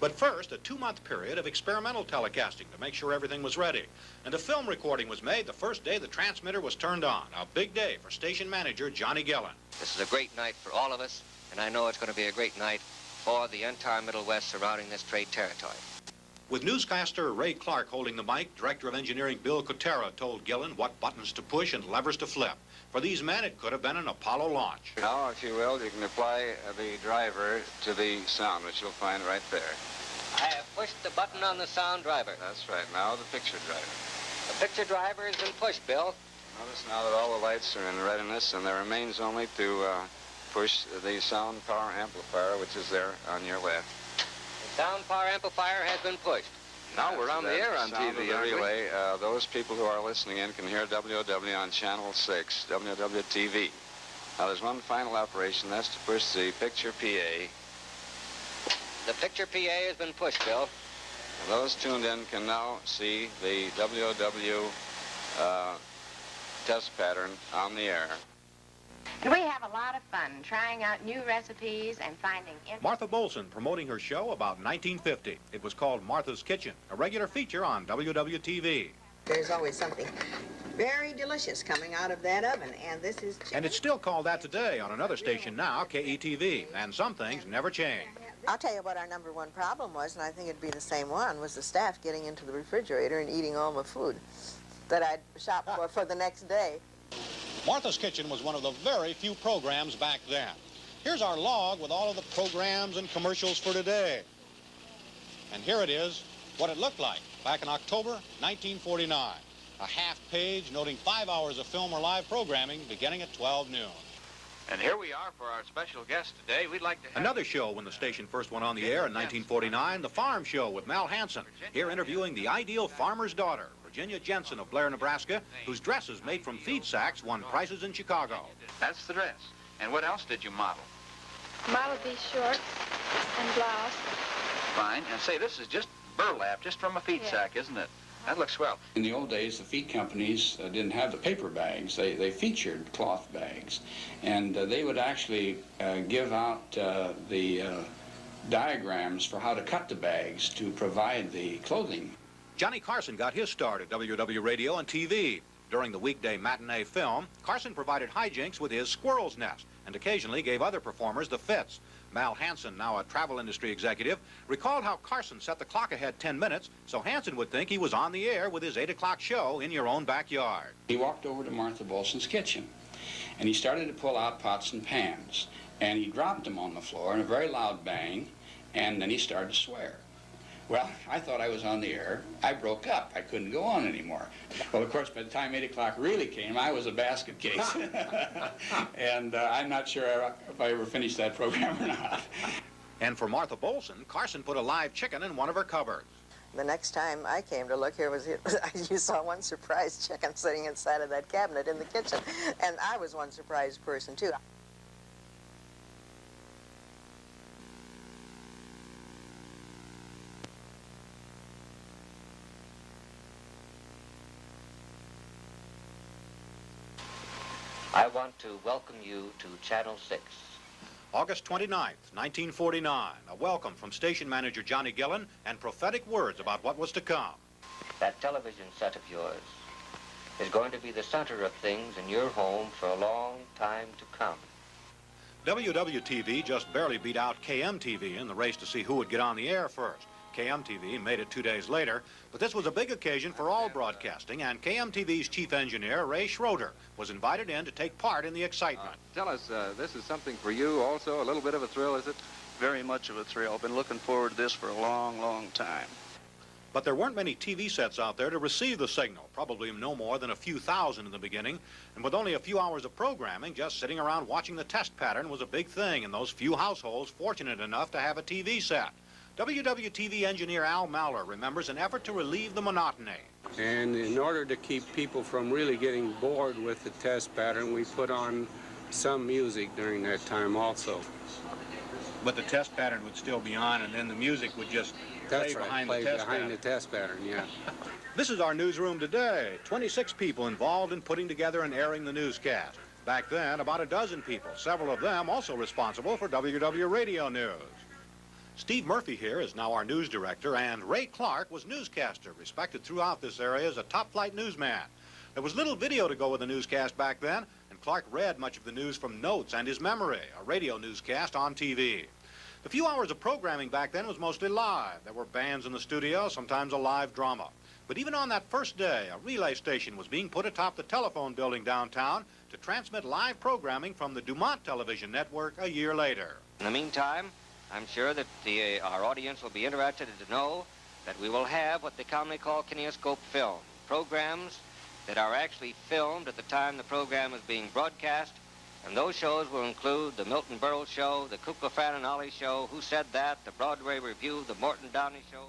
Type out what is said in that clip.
But first, a 2-month period of experimental telecasting to make sure everything was ready. And a film recording was made the first day the transmitter was turned on. A big day for station manager Johnny Gillen. This is a great night for all of us, and I know it's going to be a great night for the entire Middle West surrounding this trade territory. With newscaster Ray Clark holding the mic, Director of Engineering Bill Cotera told Gillen what buttons to push and levers to flip. For these men, it could have been an Apollo launch. Now, if you will, you can apply the driver to the sound, which you'll find right there. I have pushed the button on the sound driver. That's right. Now the picture driver. The picture driver has been pushed, Bill. Notice now that all the lights are in readiness, and there remains only to push the sound power amplifier, which is there on your left. The sound power amplifier has been pushed. Now we're on the air on TV, aren't we? Relay, those people who are listening in can hear WOW on Channel 6, WOW-TV. Now there's one final operation, that's to push the picture PA. The picture PA has been pushed, Bill. And those tuned in can now see the WOW test pattern on the air. We have a lot of fun trying out new recipes and finding... Martha Bolson promoting her show about 1950. It was called Martha's Kitchen, a regular feature on WOW-TV. There's always something very delicious coming out of that oven, and this is chicken. And it's still called that today on another station now, KETV, and some things never change. I'll tell you what our number one problem was, and I think it'd be the same one, was the staff getting into the refrigerator and eating all the food that I'd shop for the next day. Martha's Kitchen was one of the very few programs back then. Here's our log with all of the programs and commercials for today. And here it is, what it looked like back in October 1949. A half page noting 5 hours of film or live programming beginning at 12 noon. And here we are for our special guest today. We'd like to have... Another show when the station first went on the air in 1949, The Farm Show with Mal Hansen. Here interviewing the ideal farmer's daughter, Virginia Jensen of Blair, Nebraska, whose dresses made from feed sacks won prizes in Chicago. That's the dress. And what else did you model? Model these shorts and blouse. Fine. And say, this is just burlap, just from a feed sack, isn't it? That looks swell. In the old days, the feed companies didn't have the paper bags. They featured cloth bags. And they would actually give out the diagrams for how to cut the bags to provide the clothing. Johnny Carson got his start at WOW Radio and TV. During the weekday matinee film, Carson provided hijinks with his squirrel's nest and occasionally gave other performers the fits. Mal Hansen, now a travel industry executive, recalled how Carson set the clock ahead 10 minutes so Hansen would think he was on the air with his 8 o'clock show in your own backyard. He walked over to Martha Bolson's kitchen, and he started to pull out pots and pans, and he dropped them on the floor in a very loud bang, and then he started to swear. Well, I thought I was on the air. I broke up. I couldn't go on anymore. Well, of course, by the time 8 o'clock really came, I was a basket case. And I'm not sure if I ever finished that program or not. And for Martha Bolson, Carson put a live chicken in one of her cupboards. The next time I came to look, you saw one surprised chicken sitting inside of that cabinet in the kitchen. And I was one surprised person, too. I want to welcome you to Channel 6. August 29th, 1949. A welcome from station manager Johnny Gillen and prophetic words about what was to come. That television set of yours is going to be the center of things in your home for a long time to come. WOW-TV just barely beat out KMTV in the race to see who would get on the air first. KMTV made it 2 days later, but this was a big occasion for all broadcasting, and KMTV's chief engineer, Ray Schroeder, was invited in to take part in the excitement. Tell us, this is something for you also, a little bit of a thrill, is it? Very much of a thrill. I've been looking forward to this for a long, long time. But there weren't many TV sets out there to receive the signal, probably no more than a few thousand in the beginning, and with only a few hours of programming, just sitting around watching the test pattern was a big thing in those few households fortunate enough to have a TV set. WOW-TV engineer Al Mallor remembers an effort to relieve the monotony. And in order to keep people from really getting bored with the test pattern, we put on some music during that time also. But the test pattern would still be on, and then the music would just play behind the test pattern, yeah. This is our newsroom today. 26 people involved in putting together and airing the newscast. Back then, about a dozen people, several of them also responsible for WOW Radio News. Steve Murphy here is now our news director, and Ray Clark was newscaster, respected throughout this area as a top-flight newsman. There was little video to go with the newscast back then, and Clark read much of the news from notes and his memory, a radio newscast on TV. The few hours of programming back then was mostly live. There were bands in the studio, sometimes a live drama. But even on that first day, a relay station was being put atop the telephone building downtown to transmit live programming from the Dumont television network a year later. In the meantime, I'm sure that our audience will be interested to know that we will have what they commonly call kinescope film, programs that are actually filmed at the time the program is being broadcast, and those shows will include the Milton Berle Show, the Kukla, Fan and Ollie Show, Who Said That, the Broadway Review, the Morton Downey Show.